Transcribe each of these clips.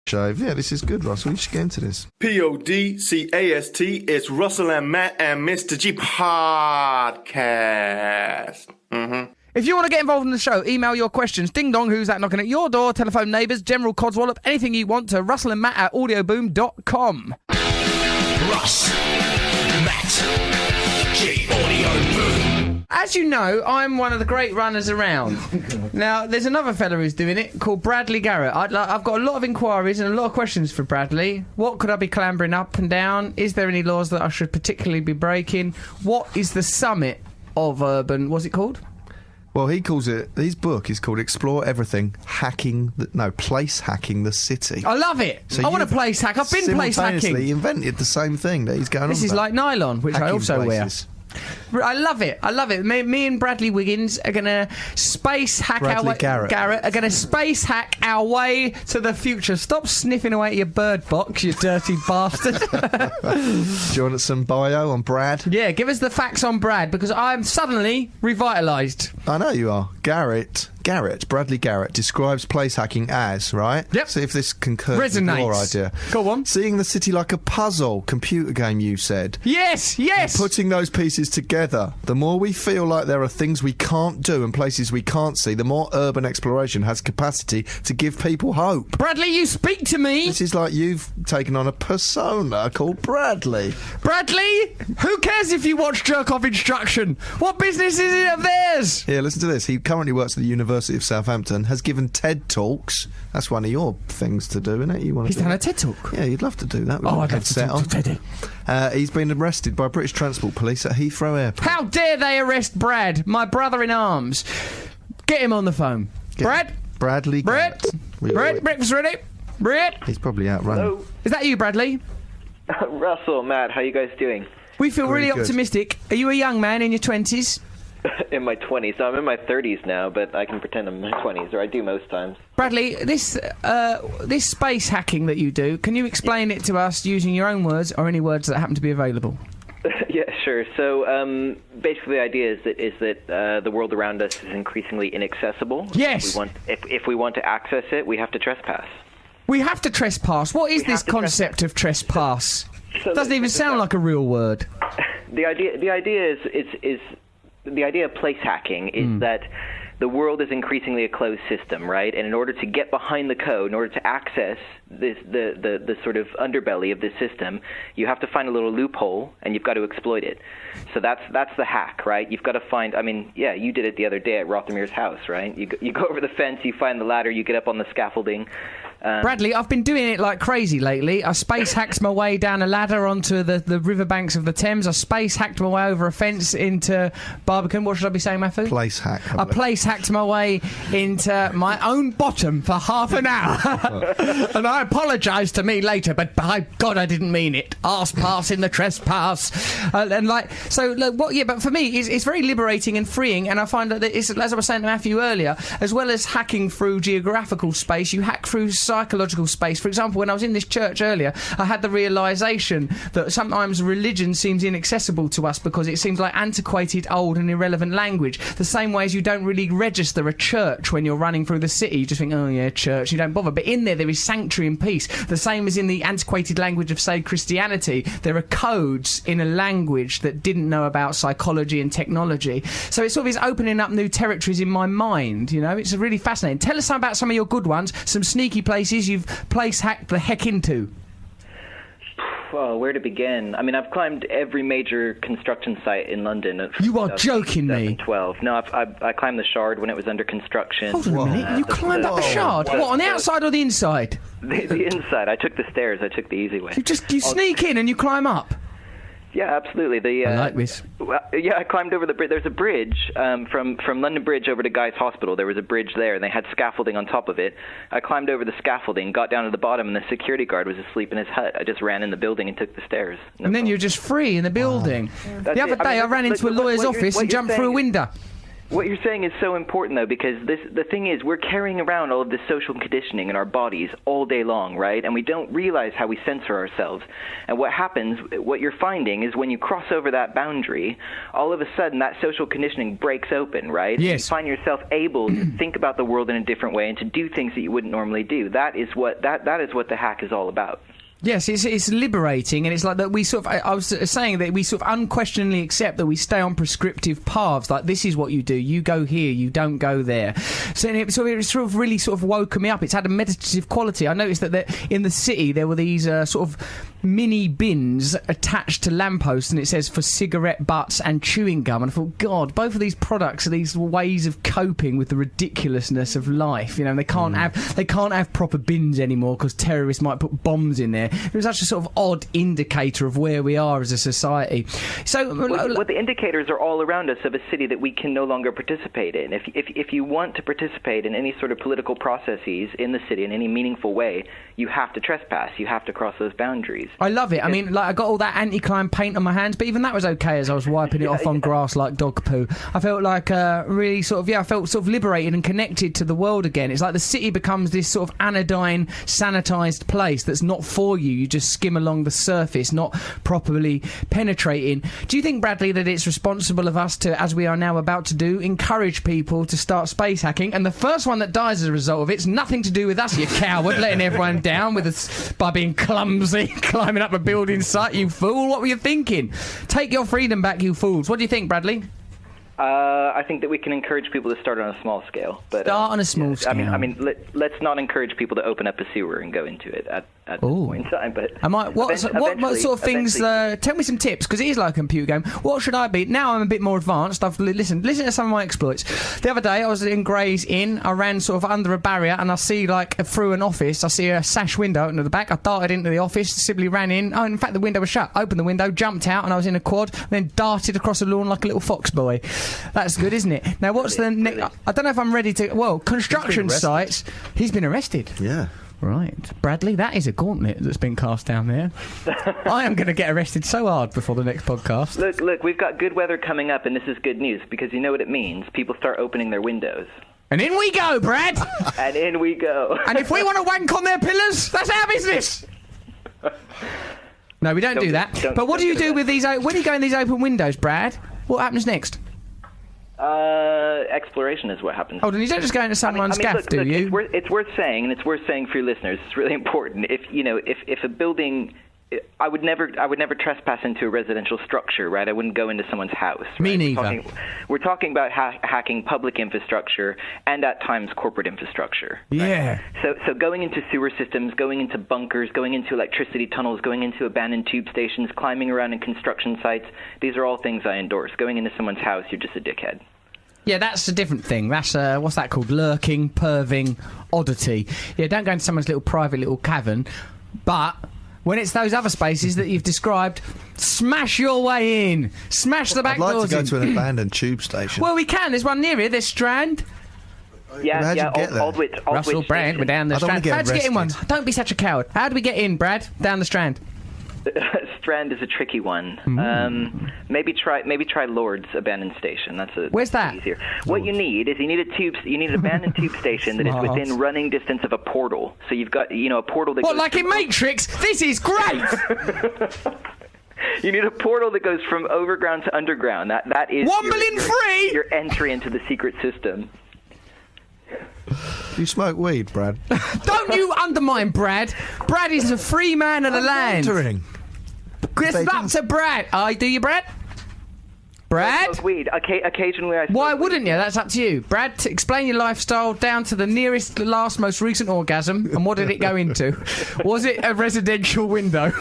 shave. Yeah, this is good, Russell. You should get into this. Podcast. It's Russell and Matt and Mr. G podcast. If you want to get involved in the show, email your questions. Ding dong, who's that knocking at your door? Telephone neighbours, General Codswallop, anything you want to russellandmatt@audioboom.com. Russ, Matt, G, Audio Boom. As you know, I'm one of the great runners around. Now, there's another fella who's doing it called Bradley Garrett. I've got a lot of inquiries and a lot of questions for Bradley. What could I be clambering up and down? Is there any laws that I should particularly be breaking? What is the summit of urban... What's it called? Well, he calls it... His book is called Explore Everything, Place Hacking the City. I love it. So I want to place hack. I've been place hacking. Simultaneously invented the same thing that he's going on This is about. like nylon, which I also places. wear. I love it. I love it. Me and Bradley Wiggins are going to space hack our way... Garrett are going to space hack our way to the future. Stop sniffing away at your bird box, you dirty bastard. Do you want some bio on Brad? Yeah, give us the facts on Brad, because I'm suddenly revitalised. I know you are. Bradley Garrett describes place hacking as, right? Yep. See if this concurs Resonates. with your idea. Go on. Seeing the city like a puzzle computer game, you said. Yes. Putting those pieces together. The more we feel like there are things we can't do and places we can't see, the more urban exploration has capacity to give people hope. Bradley, you speak to me. This is like you've taken on a persona called Bradley. Bradley, who cares if you watch Jerk Off Instruction? What business is it of theirs? Here, listen to this. He currently works at the University of Southampton, has given TED Talks. That's one of your things to do, isn't it? He's done a TED Talk. Yeah, you'd love to do that. I'd love to talk to Teddy. He's been arrested by British Transport Police at Heathrow Airport. How dare they arrest Brad, my brother in arms? Get him on the phone. Bradley Garrett. Brad, breakfast ready? Brad? He's probably out running. Hello. Is that you, Bradley? Russell, Matt, how you guys doing? We feel Very really good. optimistic. Are you a young man in your 20s? In my 20s. So I'm in my 30s now, but I can pretend I'm in my 20s, or I do most times. Bradley, this space hacking that you do, can you explain it to us using your own words or any words that happen to be available? Yeah, sure. So basically the idea is that the world around us is increasingly inaccessible. Yes. If we want to access it, we have to trespass. We have to trespass. What is We this have to concept of trespass? So Doesn't even sound like a real word. The idea of place hacking is that the world is increasingly a closed system, right? And in order to get behind the code, in order to access the sort of underbelly of this system, you have to find a little loophole and you've got to exploit it. So that's the hack, right? You've got to find. I mean, yeah, you did it the other day at Rothermere's house, right? You go over the fence, you find the ladder, you get up on the scaffolding. Bradley, I've been doing it like crazy lately. I space hacked my way down a ladder onto the riverbanks of the Thames. I space hacked my way over a fence into Barbican. What should I be saying, Matthew? Place hack. I place hacked my way into my own bottom for half an hour. And I apologise to me later, but by God, I didn't mean it. Arse pass in the trespass. But for me, it's very liberating and freeing, and I find that it's, as I was saying to Matthew earlier, as well as hacking through geographical space, you hack through psychological space. For example, when I was in this church earlier, I had the realisation that sometimes religion seems inaccessible to us because it seems like antiquated, old and irrelevant language. The same way as you don't really register a church when you're running through the city. You just think, oh yeah, church, you don't bother. But in there is sanctuary and peace. The same as in the antiquated language of, say, Christianity. There are codes in a language that didn't know about psychology and technology. So it sort of is opening up new territories in my mind, you know? It's really fascinating. Tell us about some of your good ones, some sneaky places you've place hacked the heck into. Well, where to begin? I mean, I've climbed every major construction site in London. You are joking me. 2012. No, I climbed the Shard when it was under construction. Hold on a minute. You climbed up the Shard? What, on the outside or the inside? The inside. I took the stairs. I took the easy way. You sneak in and you climb up? Yeah, absolutely. I like this. I climbed over the bridge. There's a bridge from London Bridge over to Guy's Hospital. There was a bridge there, and they had scaffolding on top of it. I climbed over the scaffolding, got down to the bottom, and the security guard was asleep in his hut. I just ran in the building and took the stairs. And then you're just free in the building. Wow. The other day, I ran into a lawyer's office and jumped through a window. What you're saying is so important, though, because the thing is, we're carrying around all of this social conditioning in our bodies all day long, right? And we don't realize how we censor ourselves. And what happens, what you're finding is when you cross over that boundary, all of a sudden that social conditioning breaks open, right? Yes. You find yourself able to think about the world in a different way and to do things that you wouldn't normally do. That is what the hack is all about. Yes, it's liberating, and it's like that we sort of, I was saying that we sort of unquestioningly accept that we stay on prescriptive paths, like this is what you do, you go here, you don't go there. So it sort of really sort of woken me up. It's had a meditative quality. I noticed that in the city there were these sort of mini bins attached to lampposts, and it says for cigarette butts and chewing gum, and I thought, God, both of these products are these ways of coping with the ridiculousness of life. You know, they can't have proper bins anymore because terrorists might put bombs in there. It was such a sort of odd indicator of where we are as a society. So, what the indicators are all around us of a city that we can no longer participate in. If you want to participate in any sort of political processes in the city in any meaningful way, you have to trespass. You have to cross those boundaries. I love it. I mean, like, I got all that anti-crime paint on my hands, but even that was okay as I was wiping it off on grass like dog poo. I felt like really sort of, I felt sort of liberated and connected to the world again. It's like the city becomes this sort of anodyne, sanitised place that's not for you. You just skim along the surface, not properly penetrating. Do you think, Bradley, that it's responsible of us to, as we are now about to do, encourage people to start space hacking? And the first one that dies as a result of it's nothing to do with us, you coward, letting everyone down with us by being clumsy, climbing up a building site, you fool. What were you thinking? Take your freedom back, you fools. What do you think, Bradley? I think that we can encourage people to start on a small scale. But, start on a small scale. I mean, let's not encourage people to open up a sewer and go into it at this point in time. But what sort of things? Tell me some tips, because it is like a computer game. What should I be? Now I'm a bit more advanced. I've listen to some of my exploits. The other day I was in Gray's Inn. I ran sort of under a barrier, and I see through an office. I see a sash window open at the back. I darted into the office, simply ran in. Oh, in fact, the window was shut. Opened the window, jumped out, and I was in a quad. And then darted across the lawn like a little fox boy. That's good, isn't it? Now, what's the next? I don't know if I'm ready to. Well, construction sites. He's been arrested. Yeah. Right. Bradley, that is a gauntlet that's been cast down there. I am going to get arrested so hard before the next podcast. Look, we've got good weather coming up, and this is good news, because you know what it means. People start opening their windows. And in we go, Brad! And in we go. And if we want to wank on their pillars, that's our business! No, we don't do that. But what do you do with these... When you go in these open windows, Brad, what happens next? Exploration is what happens. Oh, then you don't just go into someone's gaff, do you? It's worth saying, and it's worth saying for your listeners. It's really important. If a building, I would never trespass into a residential structure, right? I wouldn't go into someone's house. Right? Me neither. We're talking about hacking public infrastructure and at times corporate infrastructure. Yeah. Right? So going into sewer systems, going into bunkers, going into electricity tunnels, going into abandoned tube stations, climbing around in construction sites, these are all things I endorse. Going into someone's house, you're just a dickhead. Yeah, that's a different thing. That's, what's that called? Lurking, perving, oddity. Yeah, don't go into someone's little private little cavern, but... when it's those other spaces that you've described, smash your way in. Smash the back doors in. I'd like to go to an abandoned tube station. Well, we can. There's one near here. There's Strand. Russel Brand, we're down the Strand. How'd you get in one? Don't be such a coward. How do we get in, Brad? Down the Strand. Strand is a tricky one. Maybe try Lord's abandoned station. Where's that? Easier. What you need is an abandoned tube station that is within running distance of a portal. So you've got a portal that. What, goes like in Matrix? This is great. You need a portal that goes from overground to underground. That is 1 million free. Your entry into the secret system. You smoke weed, Brad? Don't you undermine Brad. Brad is a free man of the land. Wondering. It's up to Brad. Do you, Brad? Brad? I smoke weed. Occasionally I smoke Why weed. wouldn't you? That's up to you. Brad, explain your lifestyle down to the nearest, most recent orgasm, and what did it go into? Was it a residential window?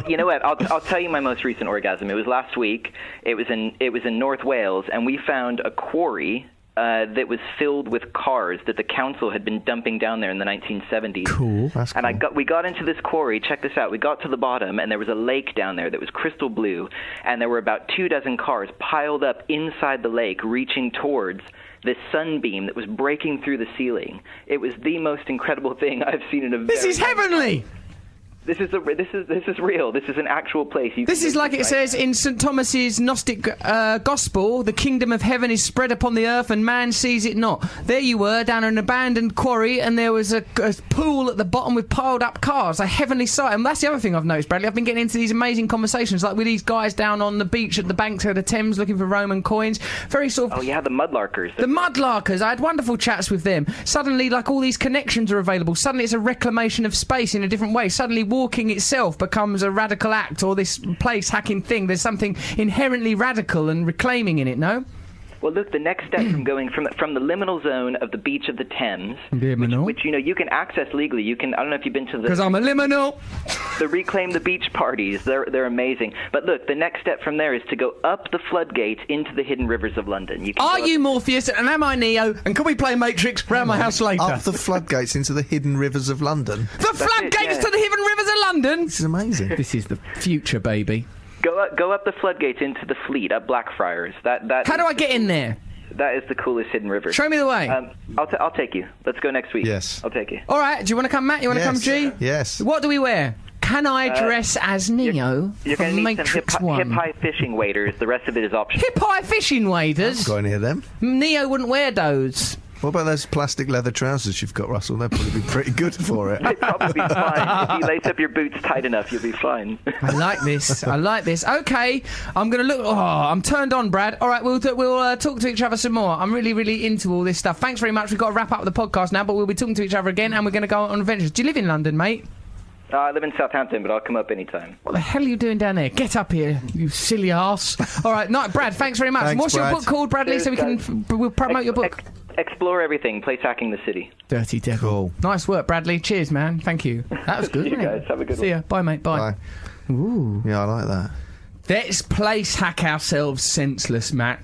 You know what? I'll tell you my most recent orgasm. It was last week. It was in North Wales, and we found a quarry that was filled with cars that the council had been dumping down there in the 1970s. Cool. That's cool. And we got into this quarry. Check this out. We got to the bottom, and there was a lake down there that was crystal blue, and there were about 24 cars piled up inside the lake, reaching towards this sunbeam that was breaking through the ceiling. It was the most incredible thing I've seen in a This is heavenly! This is real. This is an actual place. This is like it says in St. Thomas's Gnostic Gospel, the kingdom of heaven is spread upon the earth and man sees it not. There you were, down an abandoned quarry, and there was a pool at the bottom with piled up cars, a heavenly sight. And that's the other thing I've noticed, Bradley. I've been getting into these amazing conversations, like with these guys down on the beach at the banks of the Thames looking for Roman coins. Very sort of... Oh, yeah, the mudlarkers. The mudlarkers. I had wonderful chats with them. Suddenly, like, all these connections are available. Suddenly it's a reclamation of space in a different way. Suddenly walking itself becomes a radical act, or this place hacking thing. There's something inherently radical and reclaiming in it, no? Well, look, the next step from going from the liminal zone of the beach of the Thames, which you can access legally. You can. I don't know if you've been to the... Because I'm a liminal. The Reclaim the Beach parties. They're amazing. But look, the next step from there is to go up the floodgates into the hidden rivers of London. Are you Morpheus and am I Neo? And can we play Matrix round my house later? Up the floodgates into the hidden rivers of London. The floodgates to the hidden rivers of London. This is amazing. This is the future, baby. Go up the floodgates into the Fleet, up Blackfriars. How do I get in there? That is the coolest hidden river. Show me the way. I'll take you. Let's go next week. Yes. I'll take you. All right. Do you want to come, Matt? You want to come, G? Yes. What do we wear? Can I dress as Neo You're from going to need Matrix some 1? hip-high fishing waders. The rest of it is optional. Hip-high fishing waders? Go near them. Neo wouldn't wear those. What about those plastic leather trousers you've got, Russell? They'll probably be pretty good for it. You'll probably be fine. If you lace up your boots tight enough, you'll be fine. I like this. I like this. Okay, I'm going to look... Oh, I'm turned on, Brad. All right, we'll talk to each other some more. I'm really, really into all this stuff. Thanks very much. We've got to wrap up the podcast now, but we'll be talking to each other again, and we're going to go on adventures. Do you live in London, mate? I live in Southampton, but I'll come up anytime. What the hell are you doing down there? Get up here, you silly arse. All right, Brad, thanks very much. Thanks, What's Brad. your book called, Bradley, so we'll promote your book? Explore everything. Placehacking the city. Dirty devil. Cool. Nice work, Bradley. Cheers, man. Thank you. That was good, You wasn't guys it? have a good See one. ya. Bye, mate. Bye. Bye. Ooh. Yeah, I like that. Let's place hack ourselves senseless, Matt.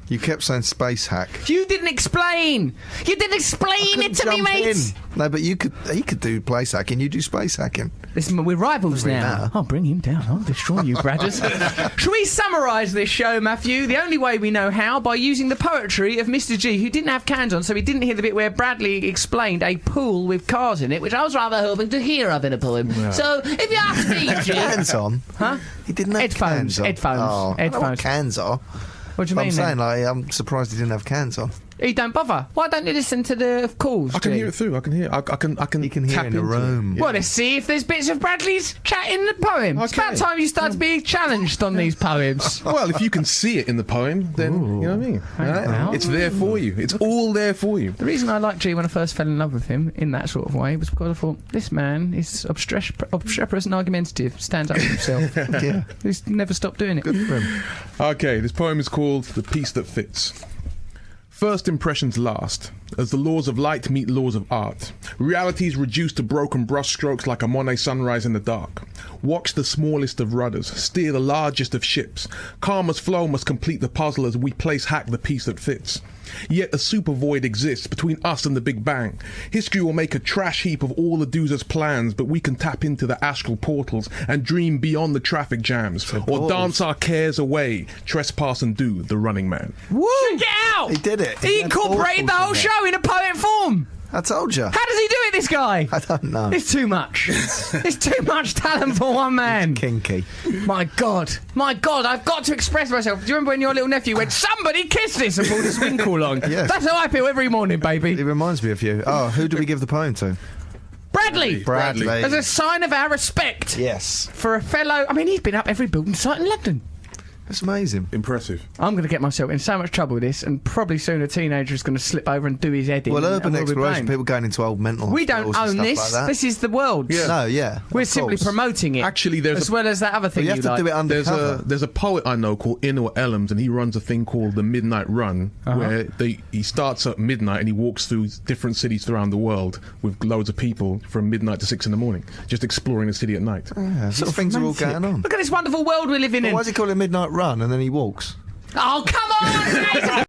You kept saying space hack. You didn't explain. You didn't explain it to me, mate. No, but he could do place hacking. You do space hacking. Listen, we're rivals Doesn't really now. matter. I'll bring him down. I'll destroy you, Bradders. Shall we summarise this show, Matthew? The only way we know how, by using the poetry of Mr. G, who didn't have cans on, so he didn't hear the bit where Bradley explained a pool with cars in it, which I was rather hoping to hear of in a poem. Yeah. So, if you ask me, G... Cans on? Huh? He didn't have cans on. Headphones. Oh, I don't know what cans are. What do you mean, I'm saying, I'm surprised he didn't have cans on. You don't bother. Why don't you listen to the calls? I can hear it through. I can hear. I can. You can hear tap in the into room. It. Yeah. Well, let's see if there's bits of Bradley's chat in the poem. It's about time you start to be challenged on these poems. Well, if you can see it in the poem, then you know what I mean. Right? It's there for you. It's all there for you. The reason I liked G when I first fell in love with him in that sort of way was because I thought, this man is obstreperous and argumentative, stands up for himself. Yeah. He's never stopped doing it. Good for him. Okay, this poem is called "The Piece That Fits." First impressions last, as the laws of light meet laws of art. Reality is reduced to broken brushstrokes like a Monet sunrise in the dark. Watch the smallest of rudders, steer the largest of ships. Karma's flow must complete the puzzle as we place hack the piece that fits. Yet a super void exists between us and the Big Bang. History will make a trash heap of all the doers' plans, but we can tap into the astral portals and dream beyond the traffic jams, or dance our cares away, trespass and do the Running Man. Woo! Check it out! He did it. He had incorporated the portals whole in show in a poem form. I told you. How does he do it, this guy? I don't know. It's too much. It's too much talent for one man. Kinky. My God, I've got to express myself. Do you remember when your little nephew went, somebody kiss this, and pulled a swinkle on? Yes. That's how I feel every morning, It baby. reminds me of you. Oh, who do we give the poem to? Bradley! Bradley. As a sign of our respect Yes. for a fellow... I mean, he's been up every building site in London. That's amazing. Impressive. I'm going to get myself in so much trouble with this, and probably soon a teenager is going to slip over and do his head in. Well, urban and we'll be exploration, blamed. people going into old mental We don't hospitals and own stuff this. like that. This is the world. Yeah. No, yeah. We're of simply course. promoting it. Actually, as well as that other thing Well, you have to like. do it undercover. There's a poet I know called Inor Ellams, and he runs a thing called the Midnight Run, where he starts at midnight and he walks through different cities around the world with loads of people from midnight to 6 in the morning, just exploring the city at night. Yeah, sort of things are all going on. Look at this wonderful world we're living in. Why does he call it Midnight Run and then he walks? Oh, come on!